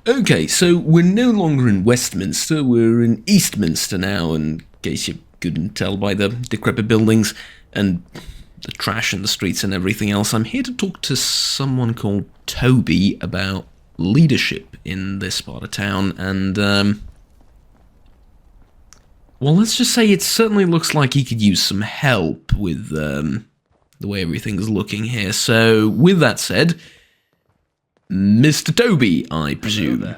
Okay, so we're no longer in Westminster, we're in Eastminster now, in case you couldn't tell by the decrepit buildings and the trash in the streets and everything else. I'm here to talk to someone called Toby about leadership in this part of town, and, well, let's just say it certainly looks like he could use some help with, the way everything's looking here. So, with that said, Mr. Toby, I presume. Hello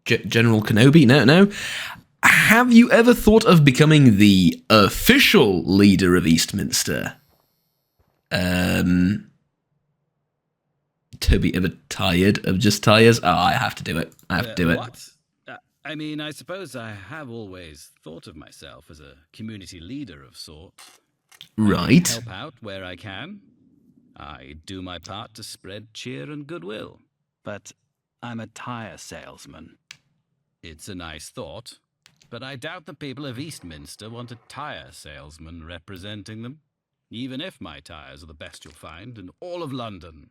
there. General Kenobi? No. Have you ever thought of becoming the official leader of Eastminster? Toby ever tired of just tires? Oh, I have to do it. I have to do it. What? I mean, I suppose I have always thought of myself as a community leader of sorts. Right. Help out where I can. I do my part to spread cheer and goodwill. But I'm a tire salesman. It's a nice thought, but I doubt the people of Eastminster want a tire salesman representing them, even if my tires are the best you'll find in all of London.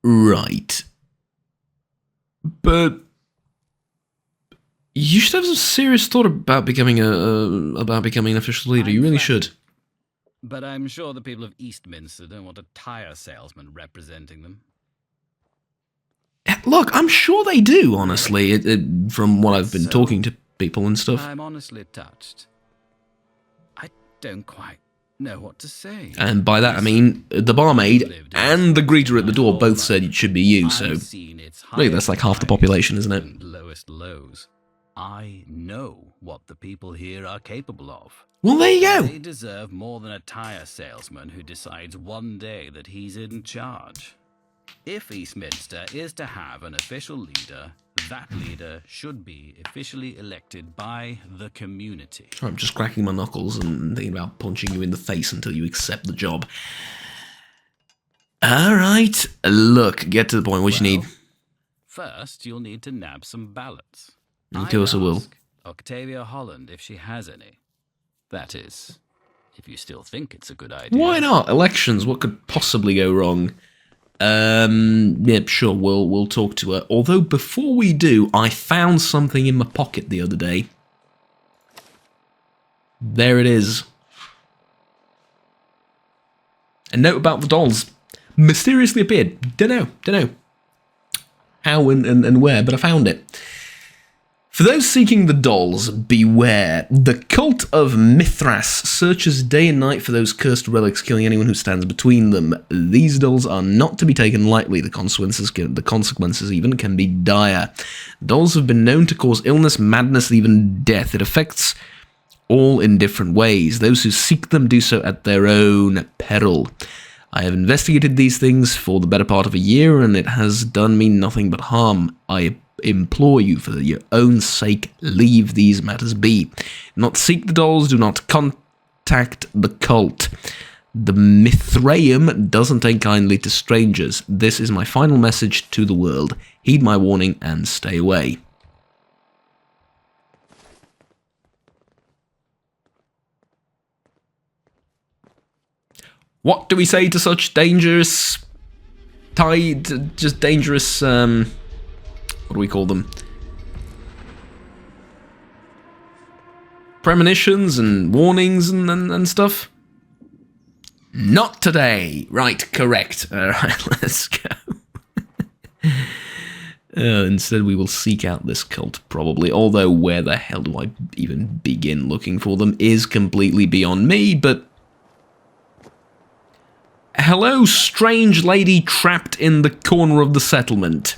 Right. But you should have some serious thought about becoming an official leader. You really should. But I'm sure the people of Eastminster don't want a tire salesman representing them. Look, I'm sure they do, honestly, from what I've been talking to people and stuff. I'm honestly touched. I don't quite know what to say. And by that I mean the barmaid and the greeter at the door both said it should be you, so really that's like half the population, isn't it? And lowest lows. I know what the people here are capable of. Well, there you go. They deserve more than a tire salesman who decides one day that he's in charge. If Eastminster is to have an official leader, that leader should be officially elected by the community. I'm just cracking my knuckles and thinking about punching you in the face until you accept the job. Alright, look, get to the point. What you need? First, you'll need to nab some ballots. Of course I will. Ask Octavia Holland if she has any. That is, if you still think it's a good idea. Why not? Elections, what could possibly go wrong? Yep, sure, we'll talk to her. Although, before we do, I found something in my pocket the other day. There it is. A note about the dolls. Mysteriously appeared. Dunno how and where, but I found it. For those seeking the dolls, beware. The cult of Mithras searches day and night for those cursed relics, killing anyone who stands between them. These dolls are not to be taken lightly. The consequences even can be dire. Dolls have been known to cause illness, madness, even death. It affects all in different ways. Those who seek them do so at their own peril. I have investigated these things for the better part of a year, and it has done me nothing but harm. I implore you, for your own sake, leave these matters be. Do not seek the dolls, do not contact the cult. The Mithraeum doesn't take kindly to strangers. This is my final message to the world. Heed my warning and stay away. What do we say to such dangerous... dangerous, what do we call them? Premonitions and warnings and stuff? Not today. Right, correct. Alright, let's go. Instead we will seek out this cult, probably. Although where the hell do I even begin looking for them is completely beyond me, but... Hello, strange lady trapped in the corner of the settlement.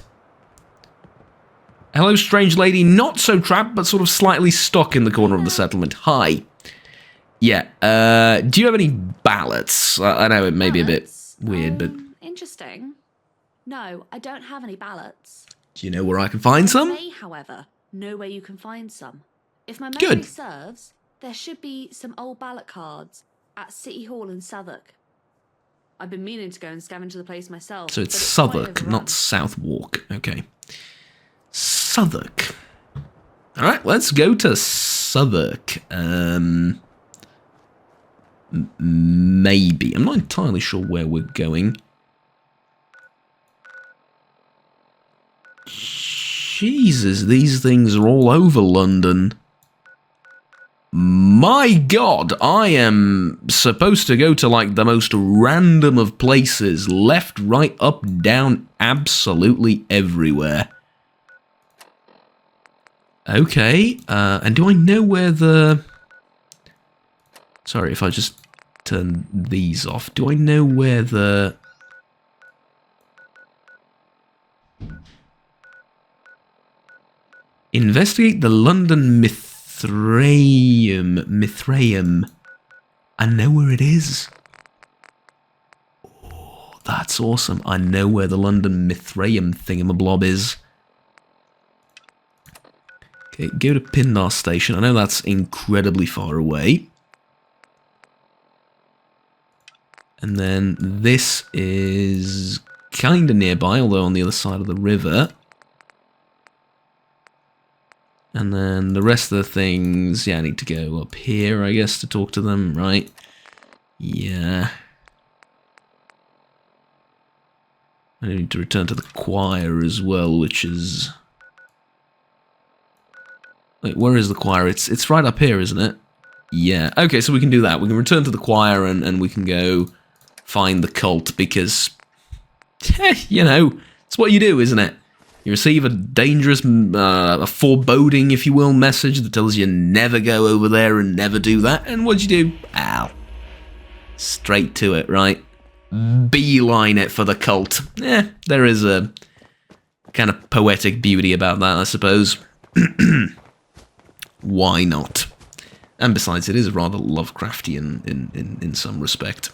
Hello, strange lady, not so trapped, but sort of slightly stuck in the corner of the settlement. Hi. Yeah, do you have any ballots? I know it may be a bit weird, but... Interesting. No, I don't have any ballots. Do you know where I can find some? I may, however, know where you can find some. If my memory serves, there should be some old ballot cards at City Hall in Southwark. I've been meaning to go and scavenge the place myself. So it's Southwark, not Southwark. Okay. Southwark. Alright, let's go to Southwark. Maybe. I'm not entirely sure where we're going. Jesus, these things are all over London. My God, I am supposed to go to like the most random of places. Left, right, up, down, absolutely everywhere. Okay, and do I know where the... Sorry, if I just turn these off. Do I know where the... Investigate the London Mithraeum. I know where it is. Oh, that's awesome. I know where the London Mithraeum thingamablob is. Okay, go to Pindar Station. I know that's incredibly far away. And then this is kind of nearby, although on the other side of the river. And then the rest of the things, yeah, I need to go up here, I guess, to talk to them, right? Yeah. I need to return to the choir as well, which is... Wait, where is the choir? It's right up here, isn't it? Yeah. Okay, so we can do that. We can return to the choir and we can go find the cult because, you know, it's what you do, isn't it? You receive a dangerous, a foreboding, if you will, message that tells you never go over there and never do that. And what'd you do? Ow. Straight to it, right? Beeline it for the cult. There is a kind of poetic beauty about that, I suppose. Why not? And besides, it is rather Lovecraftian in some respect,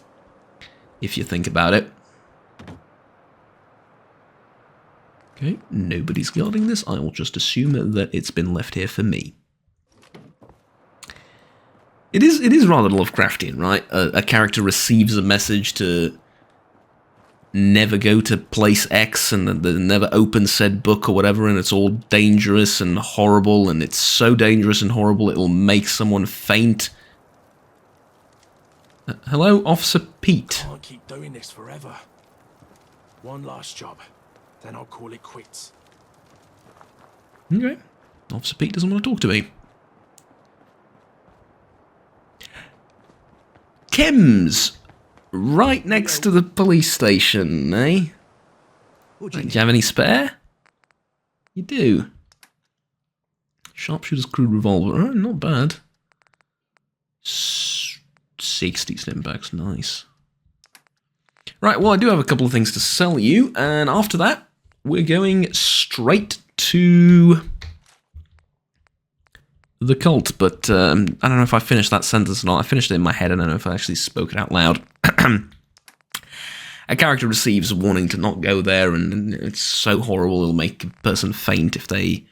if you think about it. Okay, nobody's guarding this. I will just assume that it's been left here for me. It is rather Lovecraftian, right? A character receives a message to never go to place X and never open said book or whatever, and it's all dangerous and horrible, and it's so dangerous and horrible it will make someone faint. Hello, Officer Pete. Can't keep doing this forever. One last job, then I'll call it quits. Okay. Officer Pete doesn't want to talk to me. Kim's right next to the police station, eh? Do you have any spare? You do. Sharpshooter's crude revolver. Oh, not bad. 60 stimpaks, nice. Right, well, I do have a couple of things to sell you, and after that, we're going straight to the cult, but I don't know if I finished that sentence or not. I finished it in my head, I don't know if I actually spoke it out loud. A character receives a warning to not go there, and it's so horrible it'll make a person faint if they,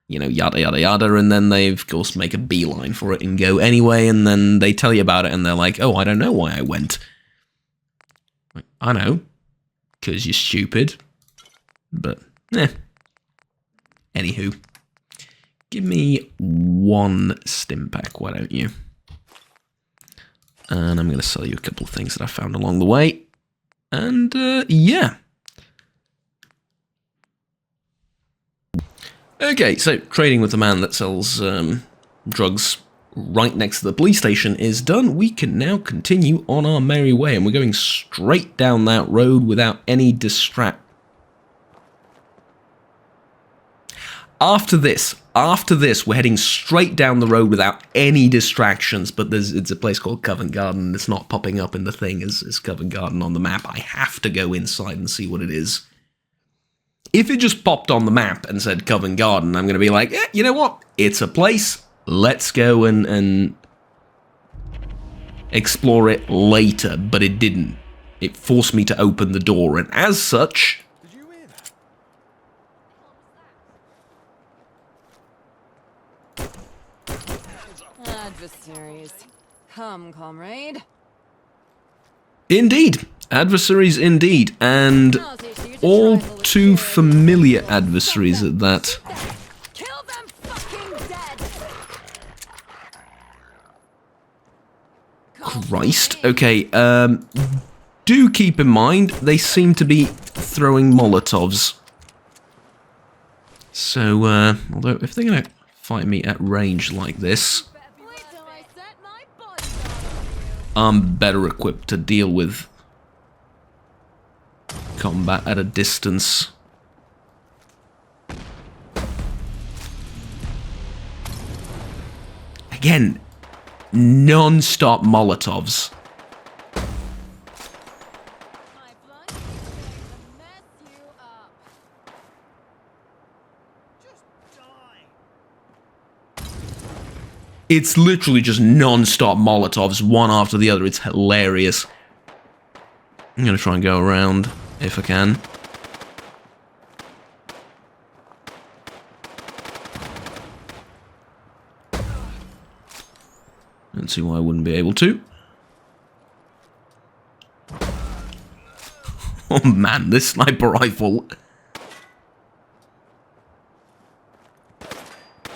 you know, yada yada yada, and then they, of course, make a beeline for it and go anyway, and then they tell you about it, and they're like, oh, I don't know why I went. I know, because you're stupid, but, Anywho, give me one stimpak, why don't you? And I'm going to sell you a couple of things that I found along the way, and, yeah. Okay, so trading with the man that sells drugs right next to the police station is done. We can now continue on our merry way, and we're going straight down that road without any After this, we're heading straight down the road without any distractions, but it's a place called Covent Garden. It's not popping up in the thing as Covent Garden on the map. I have to go inside and see what it is. If it just popped on the map and said Covent Garden, I'm going to be like, you know what? It's a place. Let's go and explore it later. But it didn't. It forced me to open the door, and as such... Did you hear that? Adversaries. Come, comrade. Indeed. Adversaries indeed. And all too familiar adversaries at that. Kill them fucking dead. Christ. Okay, do keep in mind, they seem to be throwing Molotovs. So, although if they're going to fight me at range like this, Wait till I set my bodyguard on you. I'm better equipped to deal with combat at a distance. Again, non-stop Molotovs. My flank is going to mess you up. It's literally just non-stop Molotovs, one after the other. It's hilarious. I'm going to try and go around, if I can. Don't see why I wouldn't be able to. Oh man, this sniper rifle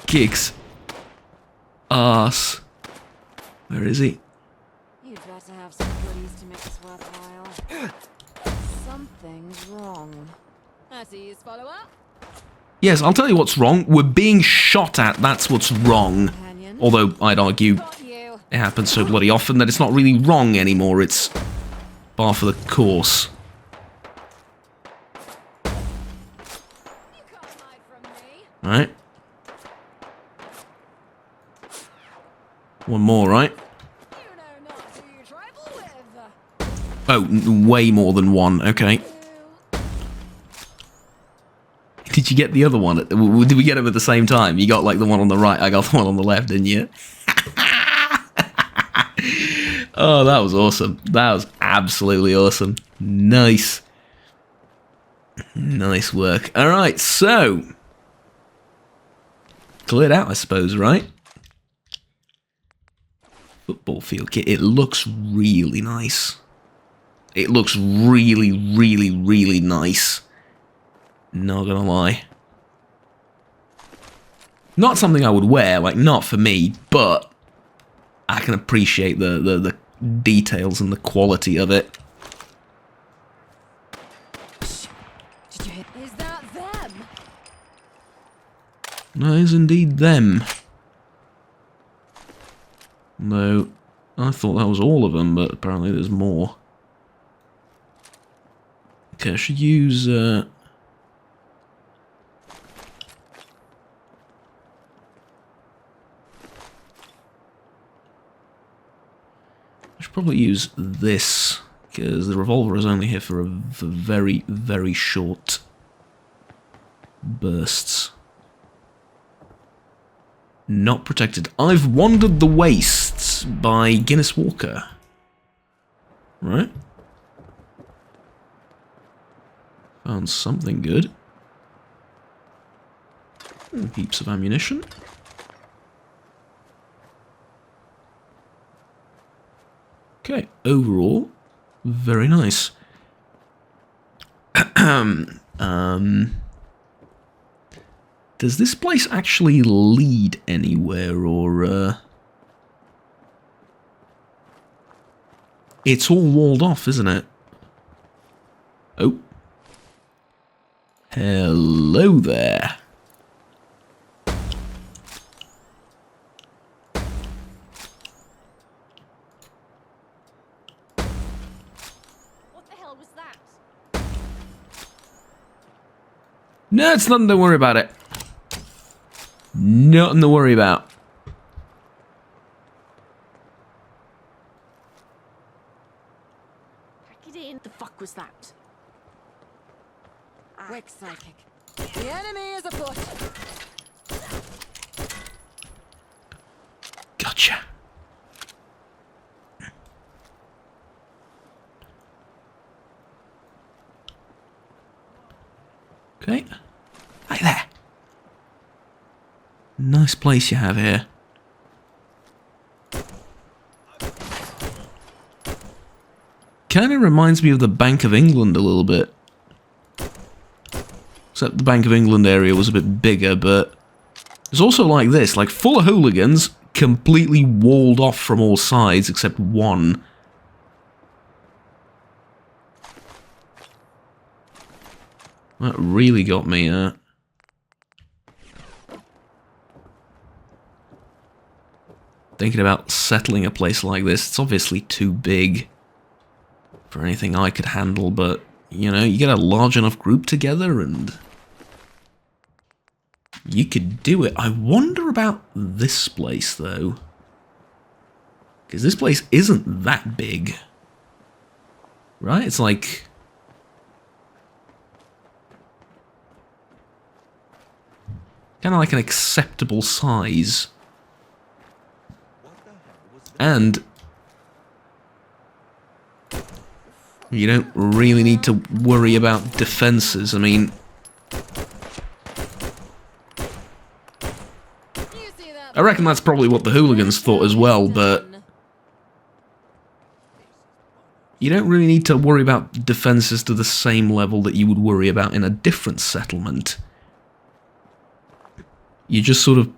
kicks ass. Where is he? You'd better have some goodies to make this worthwhile. Something's wrong. Atties, follow up. Yes, I'll tell you what's wrong. We're being shot at, that's what's wrong. Companion. Although, I'd argue Got you. it happens so bloody often that it's not really wrong anymore. It's par for the course. You can't hide from me. Right? One more, right? You know not who you tribal with. Oh, way more than one. Okay. Did you get the other one? Did we get them at the same time? You got like the one on the right, I got the one on the left, didn't you? Oh, that was awesome. That was absolutely awesome. Nice. Nice work. Alright, so. Cleared out, I suppose, right? Football field kit. It looks really nice. It looks really, really, really nice. Not gonna lie. Not something I would wear, like, not for me, but I can appreciate the details and the quality of it. Did you hit? Is that them? That is indeed them. Though, I thought that was all of them, but apparently there's more. Okay, I should use, I should probably use this, because the revolver is only here for very, very short bursts. Not protected. I've Wandered the Wastes by Guinness Walker. Right. Found something good. Heaps of ammunition. Okay, overall, very nice. Does this place actually lead anywhere, or, It's all walled off, isn't it? Oh. Hello there. What the hell was that? No, it's nothing to worry about it. Nothing to worry about. Pack it in. The fuck was that? Quick sidekick. The enemy is afoot. Gotcha. Okay. Right there. Nice place you have here. Kind of reminds me of the Bank of England a little bit. Except the Bank of England area was a bit bigger, but it's also like this, like full of hooligans, completely walled off from all sides except one. That really got me, thinking about settling a place like this. It's obviously too big for anything I could handle, but, you know, you get a large enough group together and you could do it. I wonder about this place, though. Because this place isn't that big. Right? It's like... kind of like an acceptable size. And you don't really need to worry about defenses. I mean, I reckon that's probably what the hooligans thought as well, but you don't really need to worry about defenses to the same level that you would worry about in a different settlement. You just sort of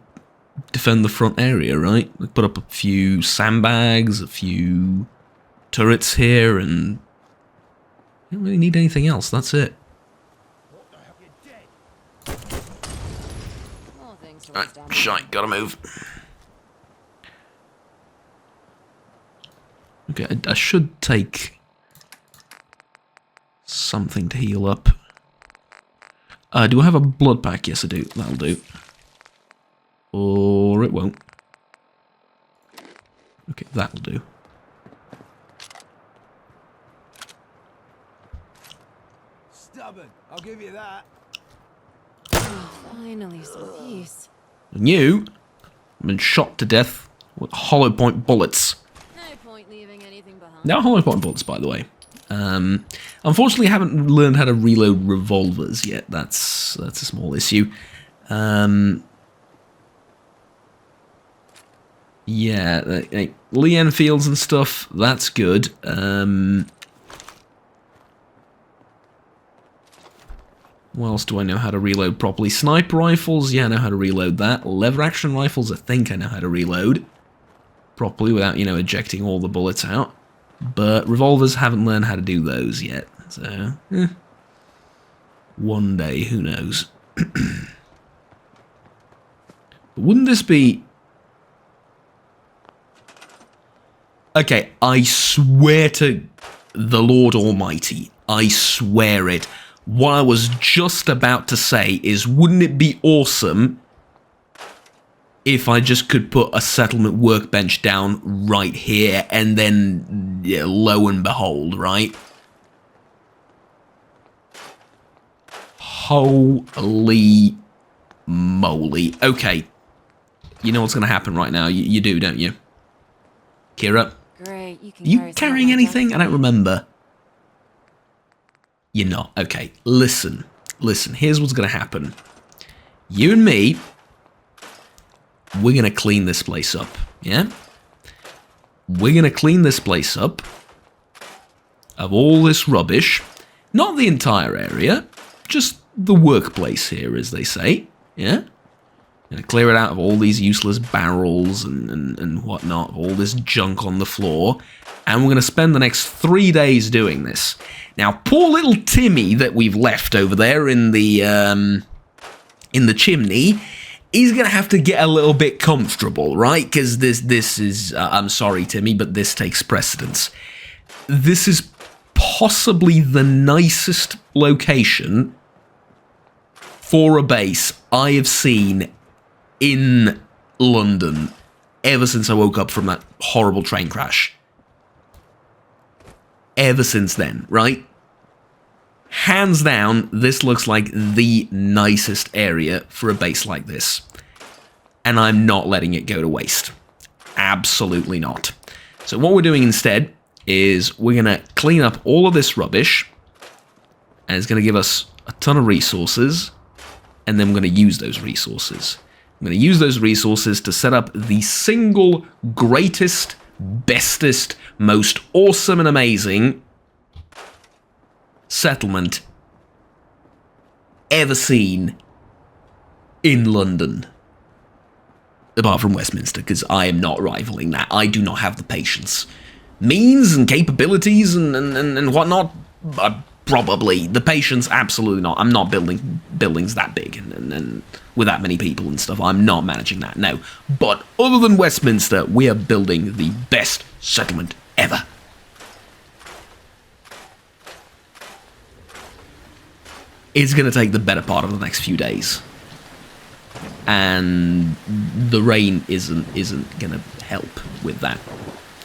defend the front area, right? Like put up a few sandbags, a few turrets here, and you don't really need anything else. That's it. Alright, shite, gotta move. Okay, I should take something to heal up. Do I have a blood pack? Yes, I do. That'll do. Or it won't. Okay, that'll do. Stubborn, I'll give you that. Finally, some peace. And you have been shot to death with hollow point bullets. No point leaving anything behind. Now hollow point bullets, by the way. Unfortunately, I haven't learned how to reload revolvers yet. That's a small issue. Yeah, like Lee Enfields and stuff, that's good. What else do I know how to reload properly? Sniper rifles, yeah, I know how to reload that. Lever action rifles, I think I know how to reload properly without, you know, ejecting all the bullets out. But revolvers, haven't learned how to do those yet. So, one day, who knows. Wouldn't this be... Okay, I swear to the Lord Almighty, I swear it. What I was just about to say is, wouldn't it be awesome if I just could put a settlement workbench down right here, and then, yeah, lo and behold, right? Holy moly. Okay. You know what's going to happen right now. You do, don't you? Kira? Great, you can Are you carry carrying anything? I don't remember. You're not. Okay, listen. Listen, here's what's going to happen. You and me, we're going to clean this place up, yeah? We're going to clean this place up of all this rubbish. Not the entire area, just the workplace here, as they say, yeah? Going to clear it out of all these useless barrels and whatnot, all this junk on the floor, and we're going to spend the next 3 days doing this. Now, poor little Timmy that we've left over there in the chimney, he's going to have to get a little bit comfortable, right? Because this is, I'm sorry, Timmy, but this takes precedence. This is possibly the nicest location for a base I have seen in London ever since I woke up from that horrible train crash. Ever since then, right? Hands down, this looks like the nicest area for a base like this. And I'm not letting it go to waste. Absolutely not. So what we're doing instead is we're going to clean up all of this rubbish. And it's going to give us a ton of resources. And then we're going to use those resources. I'm going to use those resources to set up the single greatest, bestest, most awesome and amazing settlement ever seen in London. Apart from Westminster, because I am not rivaling that. I do not have the patience. Means and capabilities and whatnot, probably. The patience, absolutely not. I'm not building buildings that big and with that many people and stuff. I'm not managing that, no. But other than Westminster, we are building the best settlement ever. It's going to take the better part of the next few days. And the rain isn't going to help with that.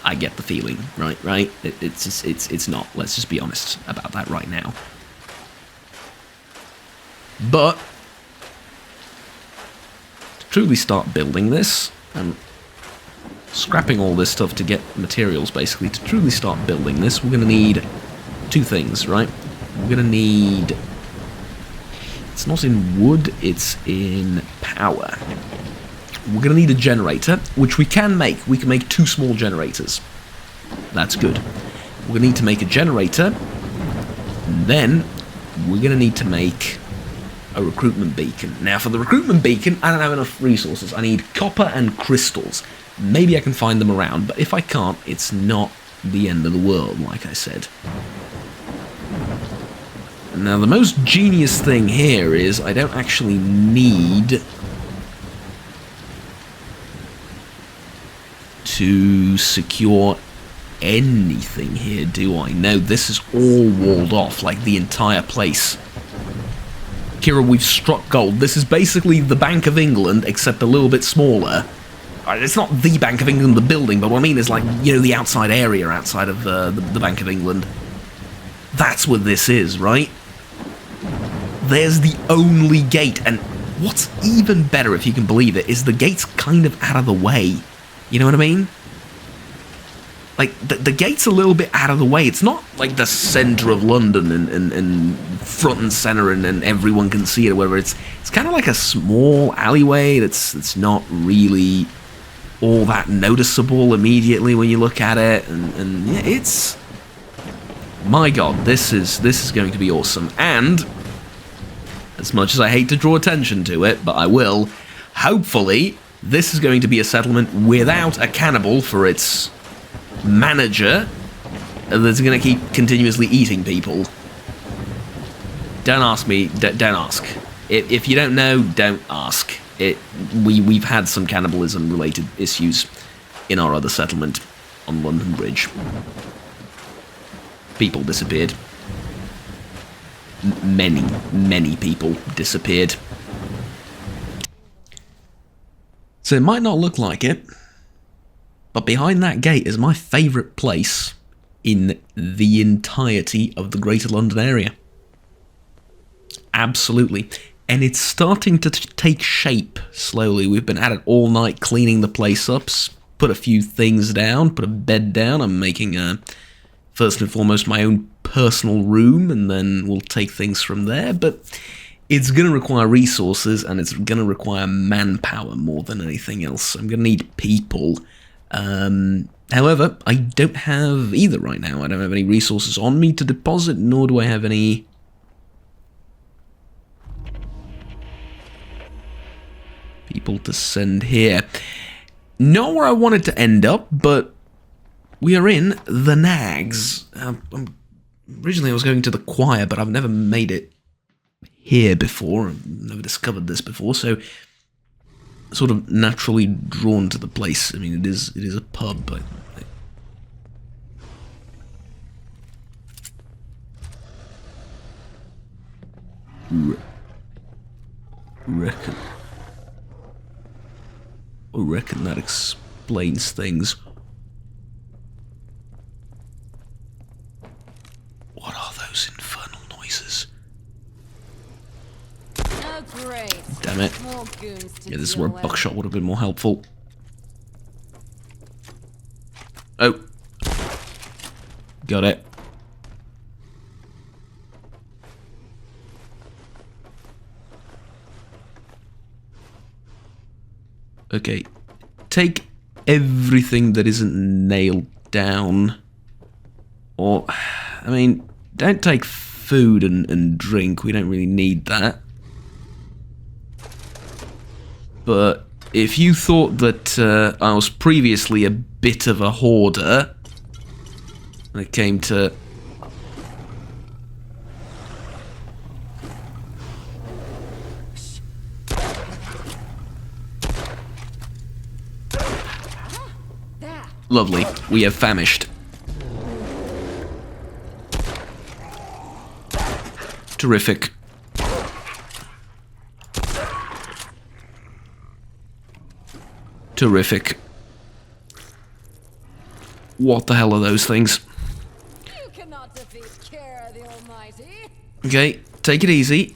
I get the feeling, right? It's not. Let's just be honest about that right now. But to truly start building this, and scrapping all this stuff to get materials, basically, to truly start building this, we're going to need two things, right? We're going to need... It's not in wood, it's in power. We're going to need a generator, which we can make. We can make 2 small generators. That's good. We're going to need to make a generator. And then we're going to need to make a recruitment beacon. Now, for the recruitment beacon, I don't have enough resources. I need copper and crystals. Maybe I can find them around, but if I can't, it's not the end of the world, like I said. Now, the most genius thing here is I don't actually need to secure anything here, do I? No, this is all walled off, like the entire place. Kira, we've struck gold. This is basically the Bank of England, except a little bit smaller. It's not the Bank of England, the building, but what I mean is, like, you know, the outside area outside of the Bank of England. That's what this is, right? There's the only gate, and what's even better, if you can believe it, is the gate's kind of out of the way. You know what I mean? Like, the gate's a little bit out of the way. It's not like the centre of London and front and centre and everyone can see it or whatever. It's kind of like a small alleyway that's not really all that noticeable immediately when you look at it. And yeah, it's... My god, this is going to be awesome. And... as much as I hate to draw attention to it, but I will, hopefully, this is going to be a settlement without a cannibal for its manager that's going to keep continuously eating people. Don't ask me, don't ask. If you don't know, don't ask. We've had some cannibalism-related issues in our other settlement on London Bridge. People disappeared. Many people disappeared. So it might not look like it, but behind that gate is my favourite place in the entirety of the Greater London area. Absolutely. And it's starting to take shape slowly. We've been at it all night cleaning the place up, put a few things down, put a bed down. I'm making first and foremost my own personal room, and then we'll take things from there. But it's going to require resources, and it's going to require manpower more than anything else. I'm going to need people. However, I don't have either right now. I don't have any resources on me to deposit, nor do I have any... people to send here. Not where I wanted to end up, but we are in the Nags. Originally I was going to the Choir, but I've never made it here before. I've never discovered this before, so sort of naturally drawn to the place. I mean, it is a pub, but I reckon that explains things. What are those infernal noises? Oh, great. Damn it. More goons to Yeah, this is deal where with. buckshot would have been more helpful. Oh. Got it. Okay. Take everything that isn't nailed down. Or, I mean, don't take food and drink. We don't really need that. But if you thought that I was previously a bit of a hoarder when it came to... Lovely. We have famished. Terrific. Terrific. What the hell are those things? You cannot defeat Kira the Almighty. Okay, take it easy.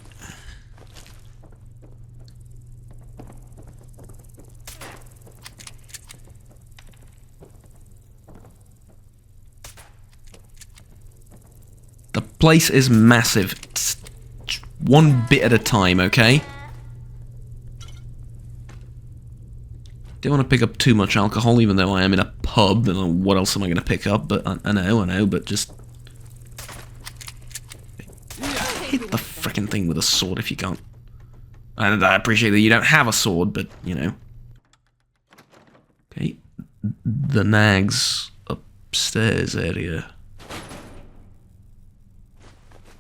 The place is massive. It's one bit at a time, okay? Don't want to pick up too much alcohol, even though I am in a pub, and what else am I going to pick up? But I know, but just... hit the frickin' thing with a sword if you can't. And I appreciate that you don't have a sword, but, you know. Okay, the Nag's upstairs area.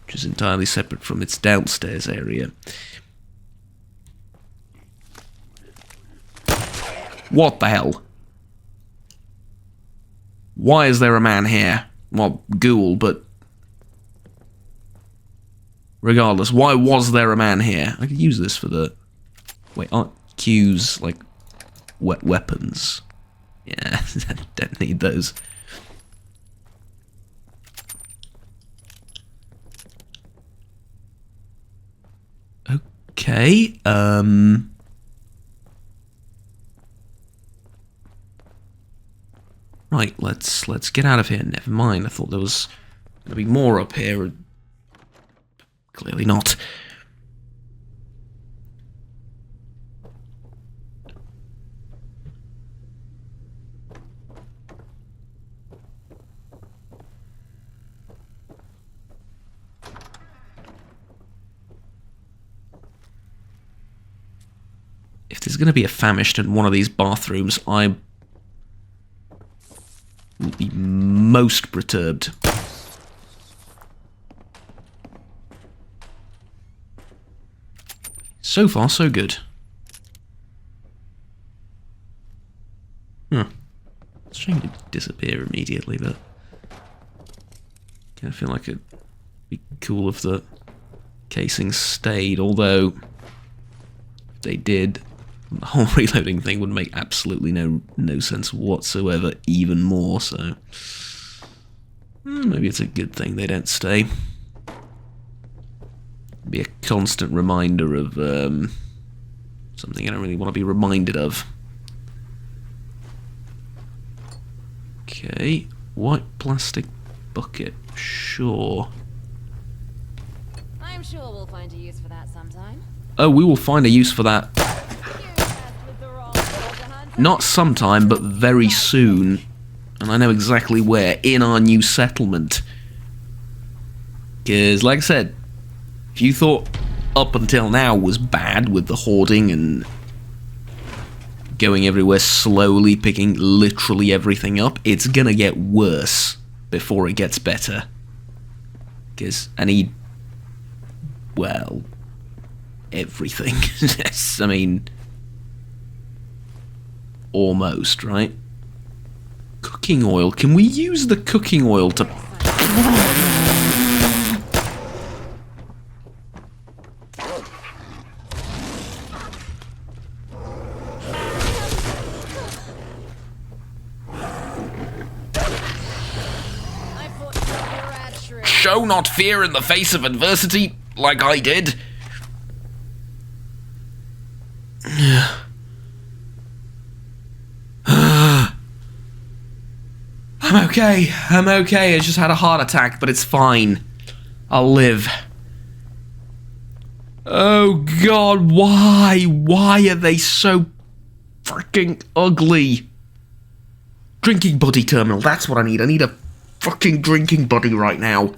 Which is entirely separate from its downstairs area. What the hell? Why is there a man here? Well, ghoul, but... regardless, why was there a man here? I could use this for the... wait, aren't Qs, like, weapons? Yeah, don't need those. Okay, right, let's get out of here. Never mind, I thought there was gonna be more up here. Clearly not. If there's going to be a famished in one of these bathrooms, I will be most perturbed. So far, so good. Huh. It's a shame to disappear immediately, but... I feel like it'd be cool if the casing stayed, although... if they did... the whole reloading thing would make absolutely no sense whatsoever, even more, so... maybe it's a good thing they don't stay. Be a constant reminder of something I don't really want to be reminded of. Okay, white plastic bucket, sure. I'm sure we'll find a use for that sometime. Oh, we will find a use for that. Not sometime, but very soon. And I know exactly where, in our new settlement. Because, like I said, if you thought up until now was bad with the hoarding and going everywhere slowly, picking literally everything up, it's gonna get worse before it gets better. Because I need, well, everything. Yes, I mean, almost, right? Cooking oil. Can we use the cooking oil to... show not fear in the face of adversity, like I did? I'm okay, I just had a heart attack, but it's fine. I'll live. Oh god, why? Why are they so freaking ugly? Drinking buddy terminal, that's what I need. I need a fucking drinking buddy right now.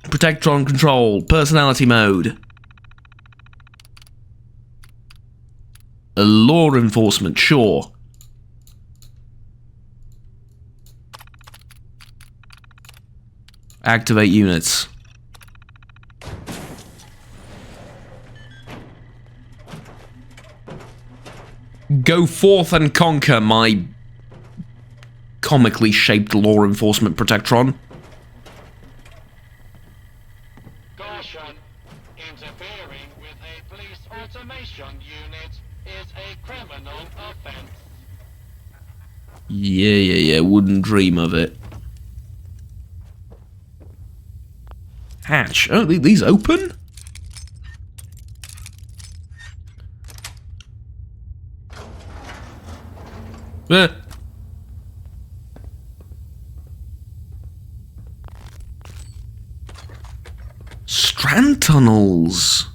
Protectron control, personality mode. Law enforcement, sure. Activate units. Go forth and conquer, my comically shaped law enforcement protectron. Caution. Interfering with a police automation unit is a criminal offense. Yeah, wouldn't dream of it. Hatch. Oh, these open? Strand tunnels.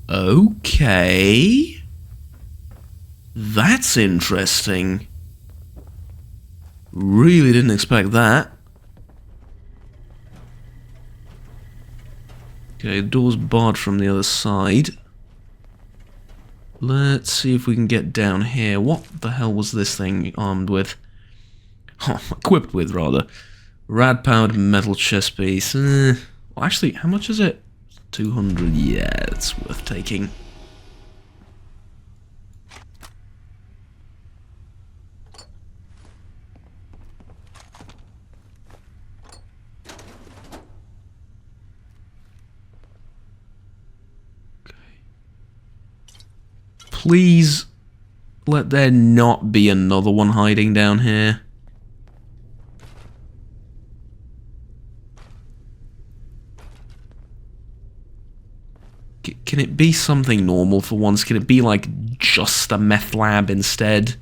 Okay. That's interesting. Really didn't expect that. Okay, the door's barred from the other side. Let's see if we can get down here. What the hell was this thing armed with? Oh, equipped with, rather. Rad-powered metal chest piece. Well, actually, how much is it? 200. Yeah, it's worth taking. Please let there not be another one hiding down here. Can it be something normal for once? Can it be like just a meth lab instead?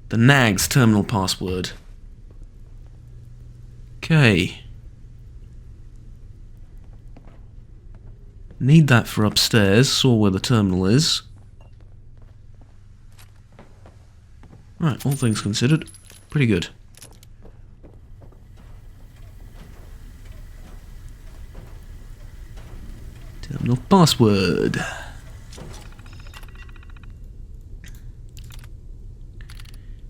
The NAG's terminal password. Okay. Need that for upstairs. Saw where the terminal is. Right, all things considered, pretty good. Terminal password.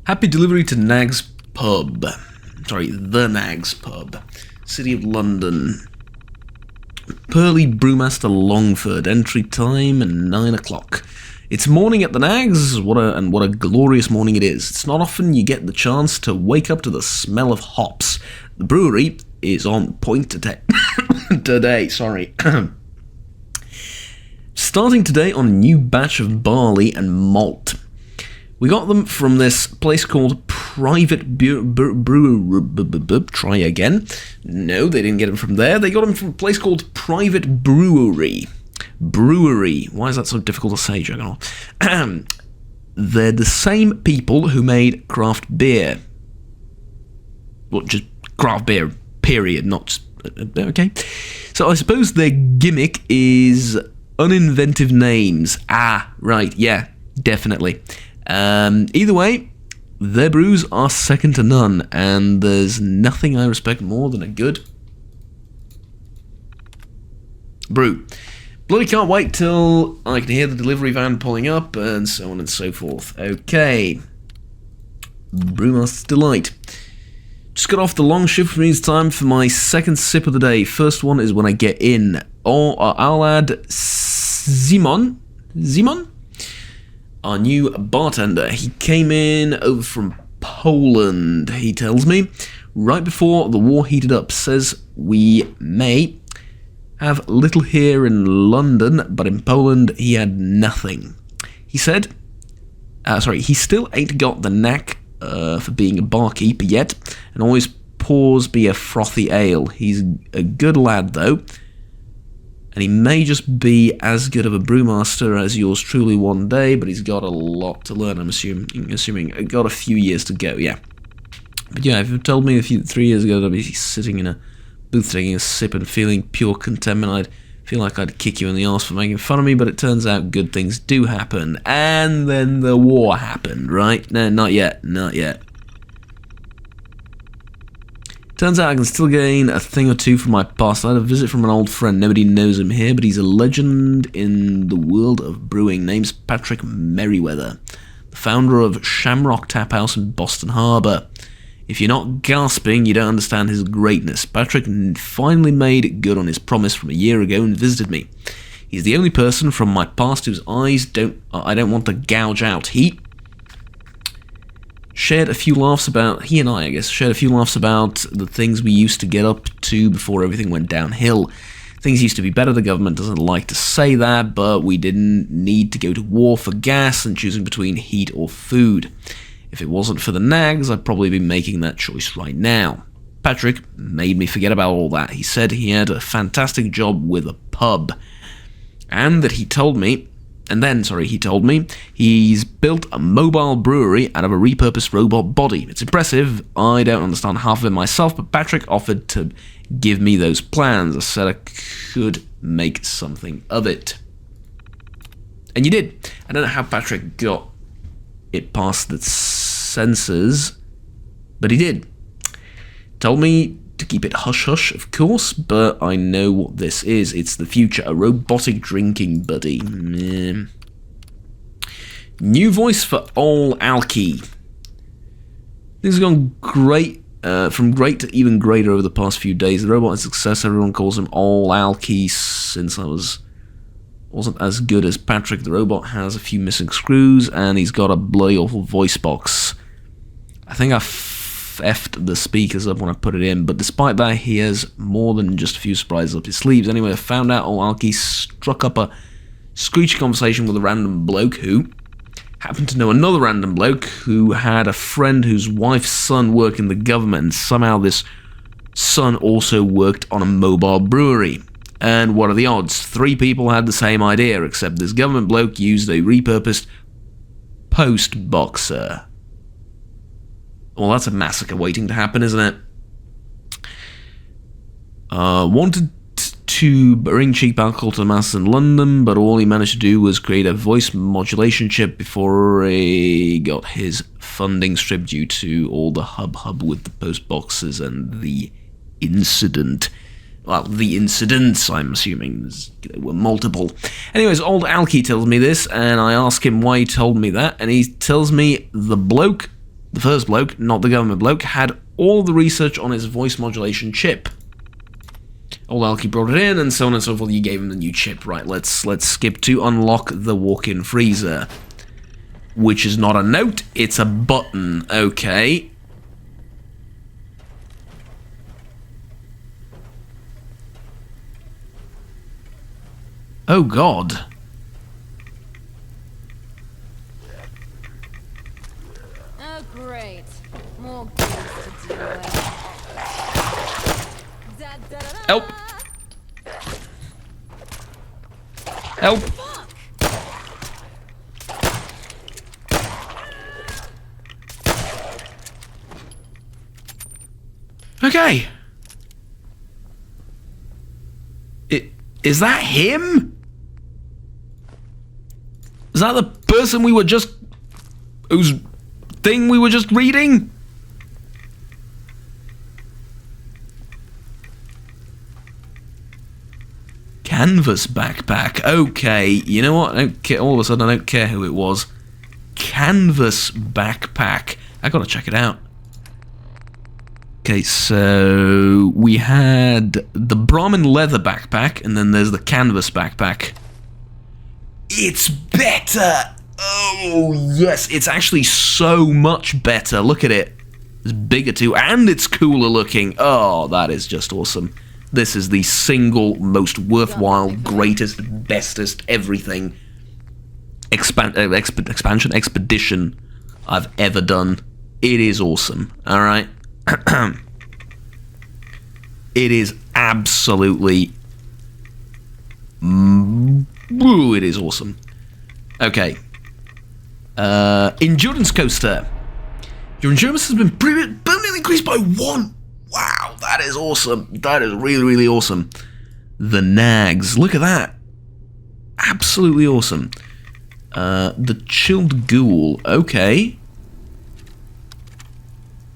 Happy delivery to Nag's Pub. Sorry, the Nag's Pub. City of London. Pearly Brewmaster Longford. Entry time 9 o'clock. It's morning at the Nags. What a glorious morning it is. It's not often you get the chance to wake up to the smell of hops. The brewery is on point today. Sorry. Starting today on a new batch of barley and malt. We got them from this place called Private Brewery. Try again. No, they didn't get them from there. They got them from a place called Private Brewery. Brewery. Why is that so difficult to say, Juggernaut? They're the same people who made craft beer. Well, just craft beer, period, not just... Okay. So I suppose their gimmick is uninventive names. Ah, right, yeah, definitely. Either way, their brews are second to none, and there's nothing I respect more than a good brew. Bloody can't wait till I can hear the delivery van pulling up, and so on and so forth. Okay. Brewmaster's Delight. Just got off the long shift, means time for my second sip of the day. First one is when I get in. I'll add Simon, our new bartender. He came in over from Poland, he tells me, right before the war heated up. Says we may have little here in London, but in Poland he had nothing. He said, he still ain't got the knack for being a barkeeper yet, and always pours me a frothy ale. He's a good lad though, and he may just be as good of a brewmaster as yours truly one day, but he's got a lot to learn, I'm assuming. Got a few years to go, yeah. But yeah, if you told me 3 years ago that I'd be sitting in a booth taking a sip and feeling pure contentment, I'd feel like I'd kick you in the arse for making fun of me, but it turns out good things do happen. And then the war happened, right? No, not yet. Turns out I can still gain a thing or two from my past. I had a visit from an old friend. Nobody knows him here, but he's a legend in the world of brewing. Name's Patrick Merriweather, the founder of Shamrock Tap House in Boston Harbor. If you're not gasping, you don't understand his greatness. Patrick finally made good on his promise from a year ago and visited me. He's the only person from my past whose eyes I don't want to gouge out. He shared a few laughs about, he and I guess, shared a few laughs about the things we used to get up to before everything went downhill. Things used to be better. The government doesn't like to say that, but we didn't need to go to war for gas and choosing between heat or food. If it wasn't for the nags, I'd probably be making that choice right now. Patrick made me forget about all that. He said he had a fantastic job with a pub, and that he told me he's built a mobile brewery out of a repurposed robot body. It's impressive. I don't understand half of it myself, but Patrick offered to give me those plans. I said I could make something of it. And you did. I don't know how Patrick got it past the sensors, but he did. Told me to keep it hush-hush, of course, but I know what this is. It's the future, a robotic drinking buddy. New voice for Ol Alki. Things have gone great, from great to even greater over the past few days. The robot is a success. Everyone calls him Ol Alki since I wasn't as good as Patrick. The robot has a few missing screws, and he's got a bloody awful voice box. I think I effed the speakers up when I put it in, but despite that, he has more than just a few surprises up his sleeves. Anyway, I found out Ol Alki struck up a screechy conversation with a random bloke who happened to know another random bloke who had a friend whose wife's son worked in the government, and somehow this son also worked on a mobile brewery. And what are the odds? 3 people had the same idea, except this government bloke used a repurposed post boxer. Well, that's a massacre waiting to happen, isn't it? Wanted to bring cheap alcohol to the masses in London, but all he managed to do was create a voice modulation chip before he got his funding stripped due to all the hub with the post boxes and the incident. Well, the incidents, I'm assuming, there were multiple. Anyways, Ol Alki tells me this, and I ask him why he told me that, and he tells me the first bloke, not the government bloke, had all the research on his voice modulation chip. Ol Alki brought it in, and so on and so forth. You gave him the new chip. Right, let's skip to unlock the walk-in freezer. Which is not a note, it's a button. Okay. Oh god. Oh, great. More games to do with. Help! Help! Okay. Is that him? Is that the person we were just... whose thing we were just reading? Canvas backpack. Okay, you know what? I don't care. All of a sudden, I don't care who it was. Canvas backpack. I gotta check it out. Okay, so we had the Brahmin leather backpack, and then there's the canvas backpack. It's better! Oh, yes, it's actually so much better. Look at it. It's bigger too, and it's cooler looking. Oh, that is just awesome. This is the single most worthwhile, greatest, bestest, everything expedition I've ever done. It is awesome, alright? It is absolutely... it is awesome. Okay. Endurance coaster. Your endurance has been permanently increased by 1. Wow, that is awesome. That is really, really awesome. The nags. Look at that. Absolutely awesome. The chilled ghoul. Okay.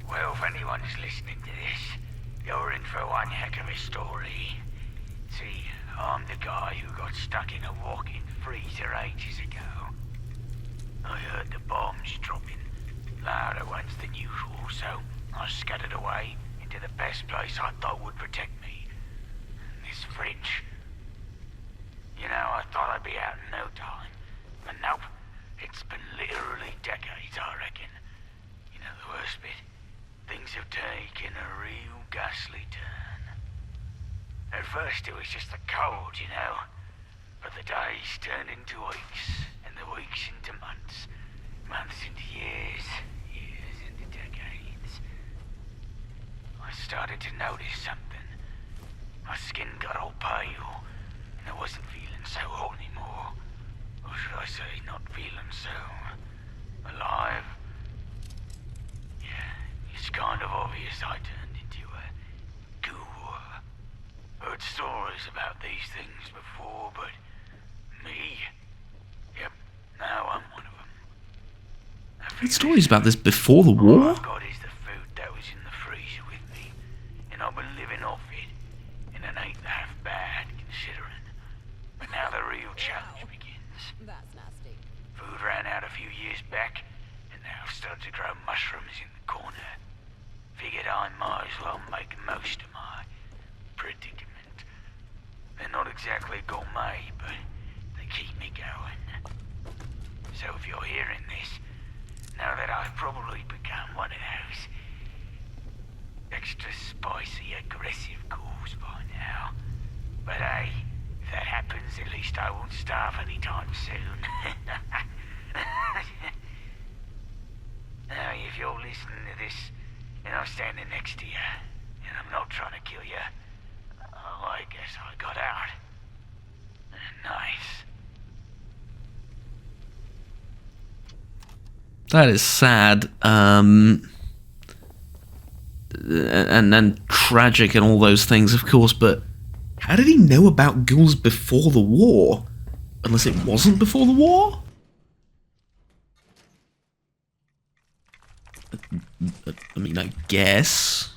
Well, if anyone's listening to this, you're in for one heck of a story. See, I'm the guy who got stuck in a walk-in freezer ages ago. I heard the bombs dropping, louder ones than usual, so I scattered away into the best place I thought would protect me. This fridge. You know, I taking a real ghastly turn. At first it was just the cold, you know, but the days turned into weeks, and the weeks into months, months into years, years into decades. I started to notice something. My skin got all pale, and I wasn't feeling so hot anymore. Or should I say, not feeling so alive? Yeah, it's kind of obvious I turned into a ghoul. Heard stories about these things before, but me? Yep, now I'm one of them. Heard stories about this before the All war? I've got is the food that was in the freezer with me, and I've been living off it, and it ain't half bad considering. But now the real challenge begins. That's nasty. Food ran out a few years back, and now I've started to grow mushrooms in the corner. Figured I might as well make the most of my predicament. They're not exactly gourmet, but they keep me going. So if you're hearing this, know that I've probably become one of those extra spicy, aggressive ghouls by now. But hey, if that happens, at least I won't starve anytime soon. Now, if you're listening to this, and I'm standing next to you, and I'm not trying to kill you, oh, I guess I got out. Nice. That is sad, and tragic and all those things, of course, but how did he know about ghouls before the war? Unless it wasn't before the war? I mean, I guess.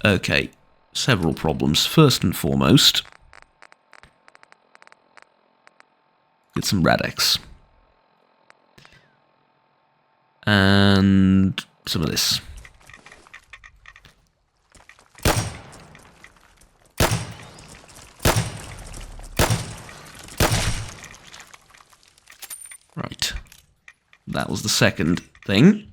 Okay, several problems. First and foremost, get some Rad-X. And some of this. Right. That was the second thing.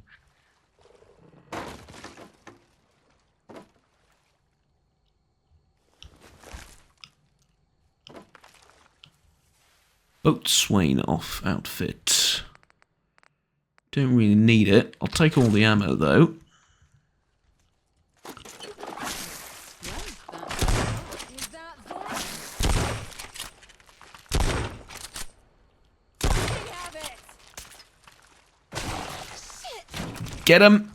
Boatswain off outfit. Don't really need it. I'll take all the ammo though. Is that have it. Shit. Get him!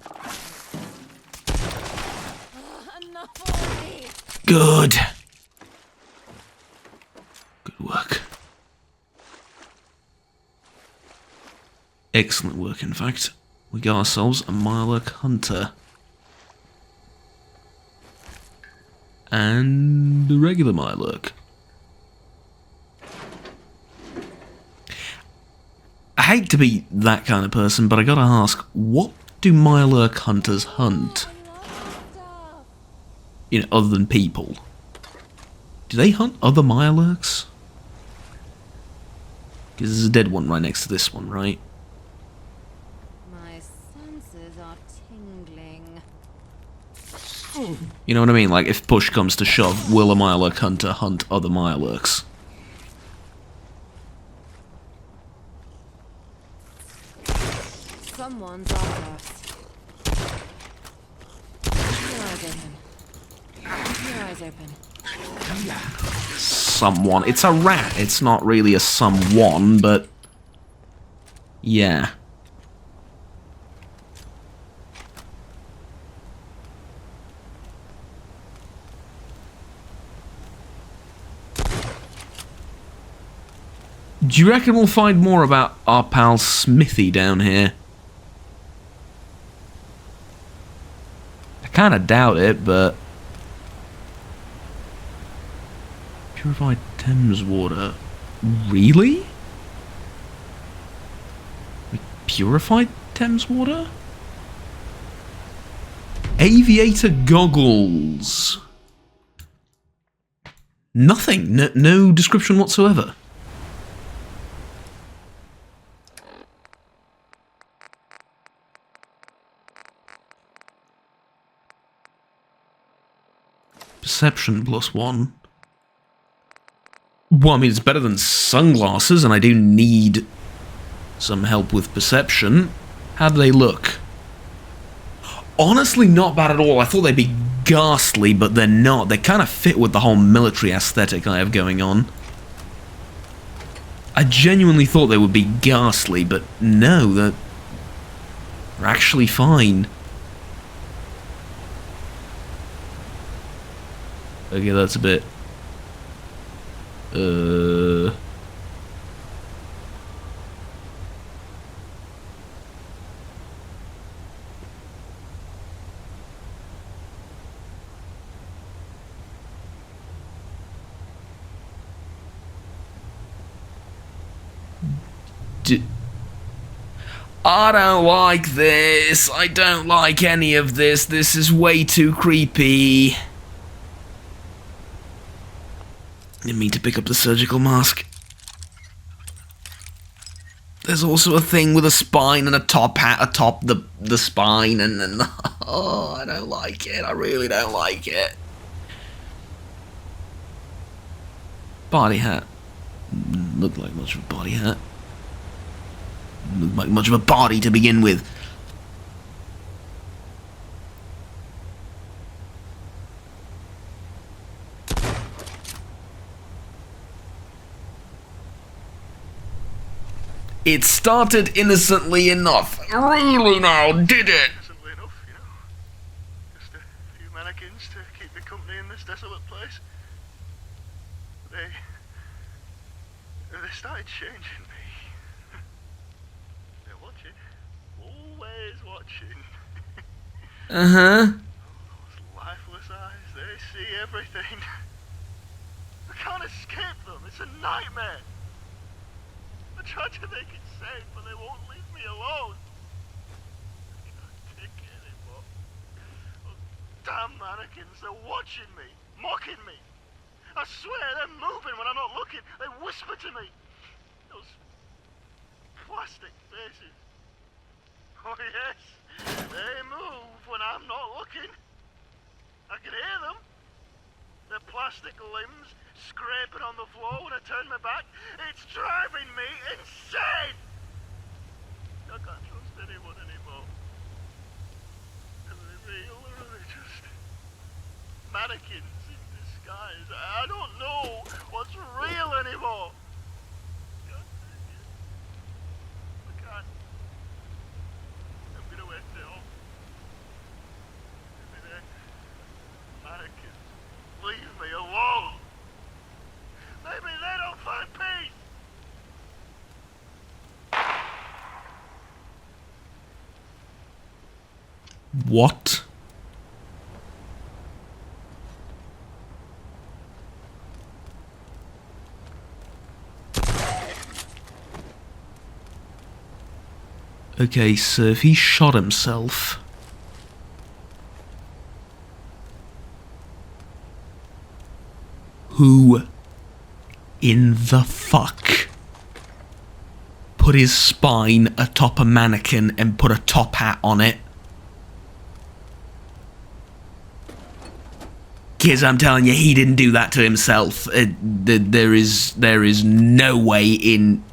Enough already. Good. Good work. Excellent work, in fact. We got ourselves a Mirelurk Hunter. And a regular Mirelurk. I hate to be that kind of person, but I gotta ask, what do Mirelurk Hunters hunt? You know, other than people. Do they hunt other Mirelurks? Because there's a dead one right next to this one, right? My senses are tingling. You know what I mean? Like, if push comes to shove, will a Mirelurk Hunter hunt other Mirelurks? Someone's after us. Your eyes open. Your eyes open. Someone. It's a rat. It's not really a someone, but... yeah. Do you reckon we'll find more about our pal Smithy down here? I kind of doubt it, but... Purified Thames water. Really? Like, purified Thames water? Aviator goggles. Nothing. No description whatsoever. Perception +1. Well, I mean, it's better than sunglasses, and I do need some help with perception. How do they look? Honestly, not bad at all. I thought they'd be ghastly, but they're not. They kind of fit with the whole military aesthetic I have going on. I genuinely thought they would be ghastly, but no, they're actually fine. Okay, that's a bit... I don't like this. I don't like any of this. This is way too creepy. Didn't mean to pick up the surgical mask. There's also a thing with a spine and a top hat atop the spine, and oh, I don't like it. I really don't like it. Body hat. Looked like much of a body hat. Looked like much of a body to begin with. It started innocently enough. Really now, did it? Innocently enough, you know. Just a few mannequins to keep me company in this desolate place. They started changing me. They're watching. Always watching. Uh-huh. Those lifeless eyes, they see everything. I can't escape them. It's a nightmare. I tried to make it safe, but they won't leave me alone. I can't take it anymore. Those damn mannequins, they're watching me, mocking me. I swear, they're moving when I'm not looking. They whisper to me. Those plastic faces. Oh yes, they move when I'm not looking. I can hear them. Their plastic limbs scraping on the floor when I turn my back. It's driving me insane! I can't trust anyone anymore. Are they real or are they just mannequins in disguise? I don't know what's real anymore. I can't. I'm gonna wait till maybe they're mannequins. Leave me alone! Maybe they don't find peace! What? Okay, so if he shot himself... Who in the fuck put his spine atop a mannequin and put a top hat on it? Kids, I'm telling you, he didn't do that to himself. There is no way in...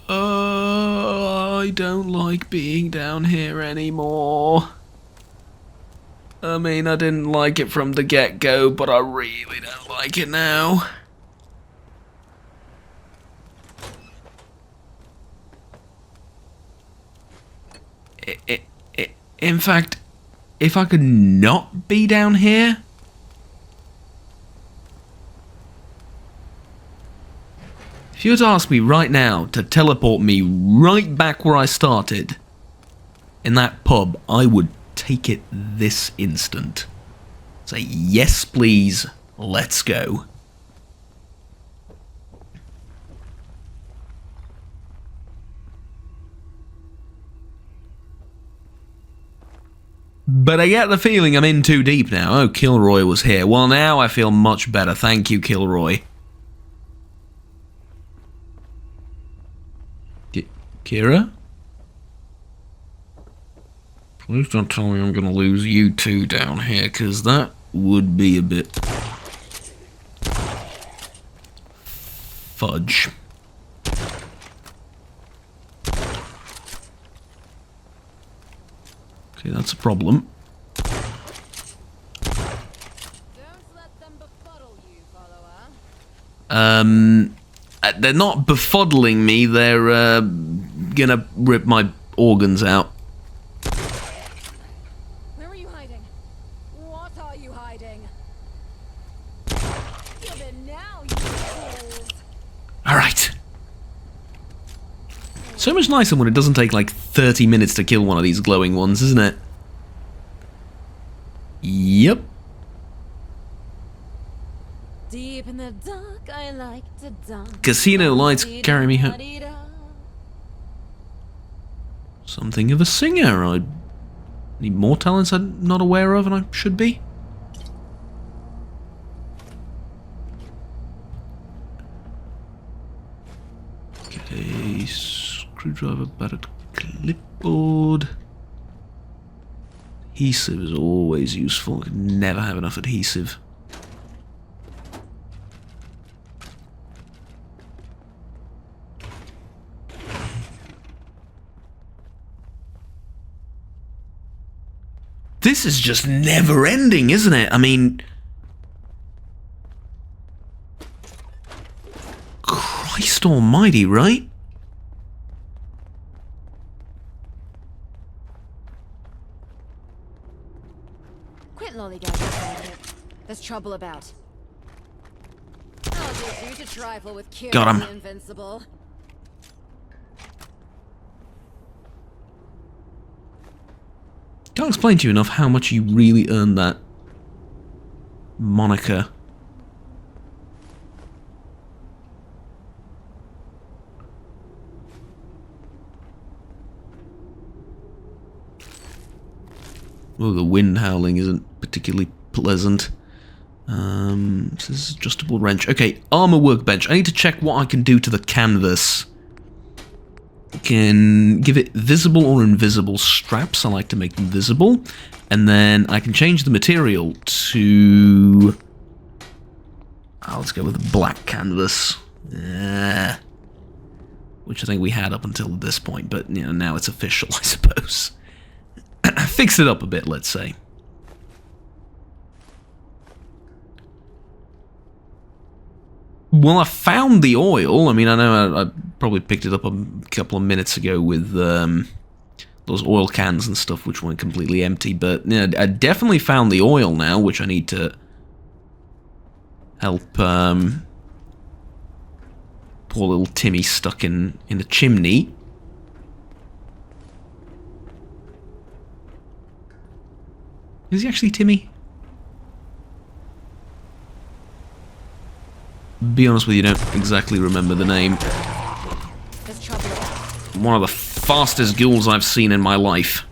I don't like being down here anymore. I mean, I didn't like it from the get-go, but I really don't like it now. In fact, if I could not be down here... If you were to ask me right now to teleport me right back where I started, in that pub, I would take it this instant. Say, yes please, let's go. But I get the feeling I'm in too deep now. Oh, Kilroy was here. Well, now I feel much better. Thank you, Kilroy. Kira? Please don't tell me I'm going to lose you two down here, because that would be a bit... fudge. Okay, that's a problem. Don't let them befuddle you, follower. They're not befuddling me, they're, gonna rip my organs out. Where are you hiding? What are you hiding? Give it now, you fools! Alright. So much nicer when it doesn't take like 30 minutes to kill one of these glowing ones, isn't it? Yep. Deep in the dark, I like to dance. Casino lights carry me home. Something of a singer. I need more talents I'm not aware of and I should be. Get a screwdriver, battered clipboard. Adhesive is always useful. I could never have enough adhesive. This is just never ending, isn't it? I mean... Christ almighty, right? Quit lollygagging. There's trouble about. I'll get you to trifle with Kira Got him. the Invincible. Can't explain to you enough how much you really earned that moniker. Oh, the wind howling isn't particularly pleasant. This is adjustable wrench. Okay, armor workbench. I need to check what I can do to the canvas. Can give it visible or invisible straps. I like to make them visible. And then I can change the material to... let's go with black canvas. Which I think we had up until this point, but you know, now it's official, I suppose. Fix it up a bit, let's say. Well, I found the oil. I mean, I know I probably picked it up a couple of minutes ago with those oil cans and stuff, which went completely empty. But you know, I definitely found the oil now, which I need to help poor little Timmy stuck in the chimney. Is he actually Timmy? Be honest with you, don't exactly remember the name. One of the fastest ghouls I've seen in my life.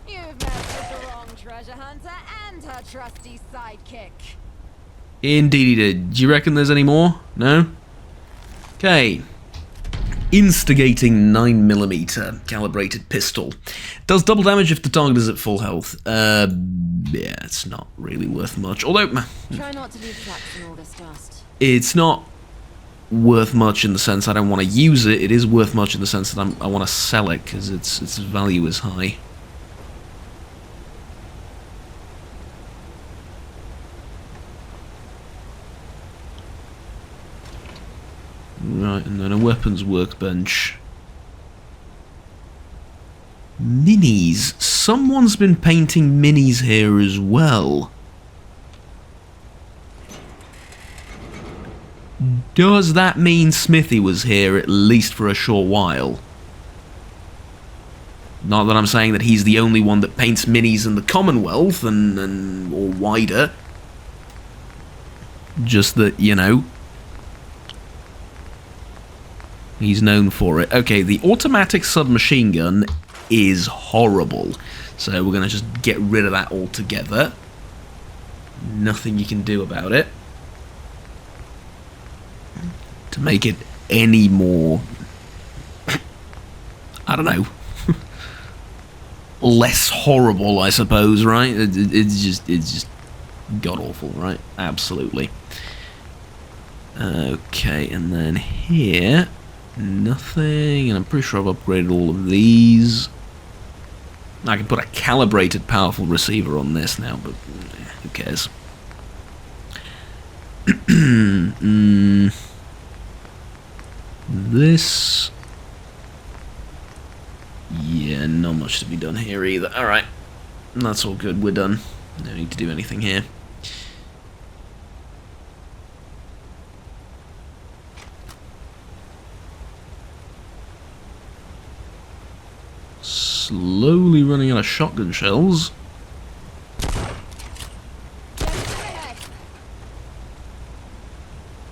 You've met with the wrong treasure hunter and her trusty sidekick. Indeed he did. Do you reckon there's any more? No? Okay. Instigating 9mm calibrated pistol. Does double damage if the target is at full health. Yeah, it's not really worth much. Although... Try not to leave tracks in all this dust. It's not worth much in the sense I don't want to use it. It is worth much in the sense that I want to sell it, because its value is high. Right, and then a weapons workbench. Minis. Someone's been painting minis here as well. Does that mean Smithy was here at least for a short while? Not that I'm saying that he's the only one that paints minis in the Commonwealth and or wider. Just that, you know, he's known for it. Okay, the automatic submachine gun is horrible. So we're going to just get rid of that altogether. Nothing you can do about it. To make it any more don't know, less horrible, I suppose, right? It's just god-awful, right? Absolutely. Okay, and then here, nothing, and I'm pretty sure I've upgraded all of these. I can put a calibrated powerful receiver on this now, but who cares? This... yeah, not much to be done here either. Alright, that's all good, we're done. No need to do anything here. Slowly running out of shotgun shells.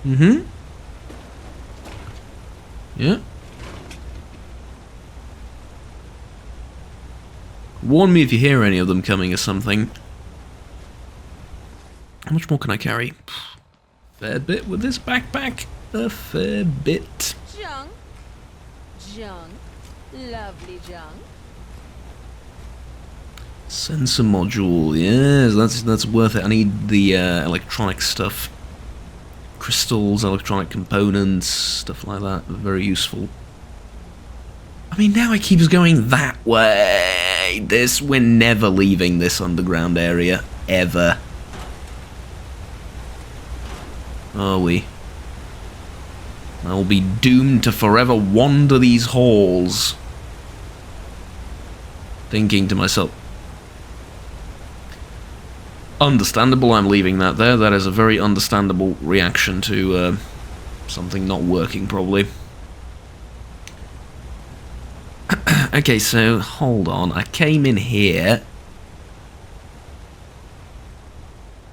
Mm-hmm. Yeah. Warn me if you hear any of them coming or something. How much more can I carry? Fair bit with this backpack. A fair bit. Junk. Junk. Lovely junk. Sensor module, yes, that's worth it. I need the electronic stuff. Crystals, electronic components, stuff like that. Very useful. I mean, now it keeps going that way. We're never leaving this underground area. Ever. Are we? I'll be doomed to forever wander these halls. Thinking to myself, understandable, I'm leaving that there. That is a very understandable reaction to something not working, probably. Okay, so, hold on. I came in here.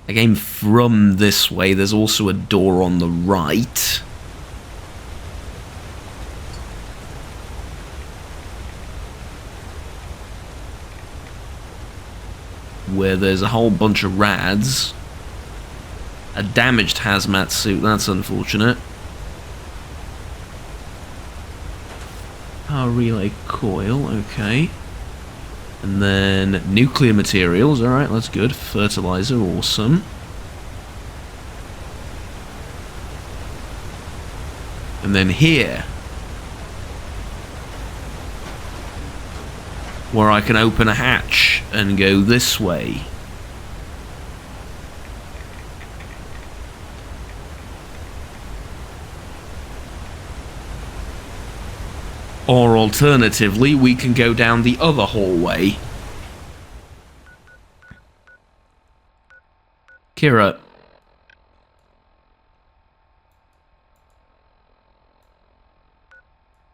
I came from this way. There's also a door on the right. Where there's a whole bunch of rads. A damaged hazmat suit, that's unfortunate. Power relay coil, okay. And then nuclear materials, alright, that's good. Fertilizer, awesome. And then here, where I can open a hatch and go this way. Or alternatively, we can go down the other hallway. Kira.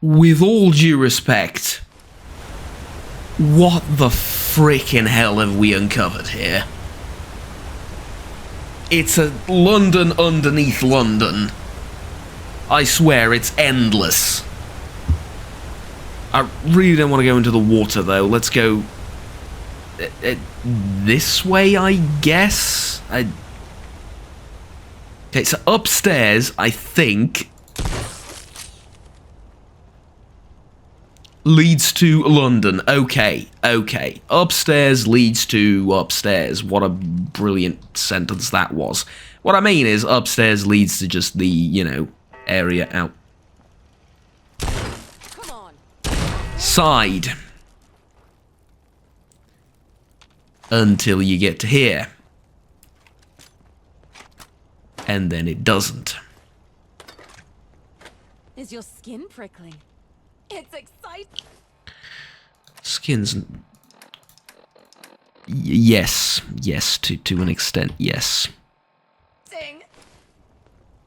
With all due respect, what the frickin' hell have we uncovered here? It's a London underneath London. I swear, it's endless. I really don't want to go into the water, though. Let's go... this way, I guess? Okay, so upstairs, I think... leads to London. Okay, okay. Upstairs leads to upstairs. What a brilliant sentence that was. What I mean is, upstairs leads to just the, you know, area out. Come on. Side. Until you get to here. And then it doesn't. Is your skin prickly? It's exciting. Skins. Yes, yes, to an extent, yes. Ding.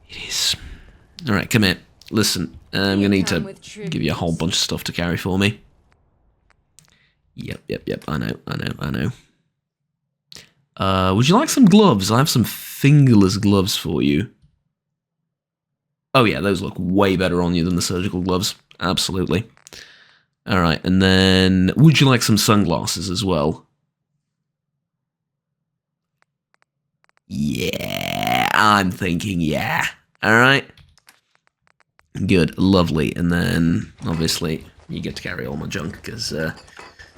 It is. All right, come here. Listen, I'm gonna need to give you a whole bunch of stuff to carry for me. Yep. I know. Would you like some gloves? I have some fingerless gloves for you. Oh yeah, those look way better on you than the surgical gloves. Absolutely. Alright, and then would you like some sunglasses as well? Yeah, I'm thinking yeah. Alright. Good, lovely. And then, obviously, you get to carry all my junk, because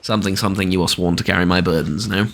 something, you are sworn to carry my burdens, no?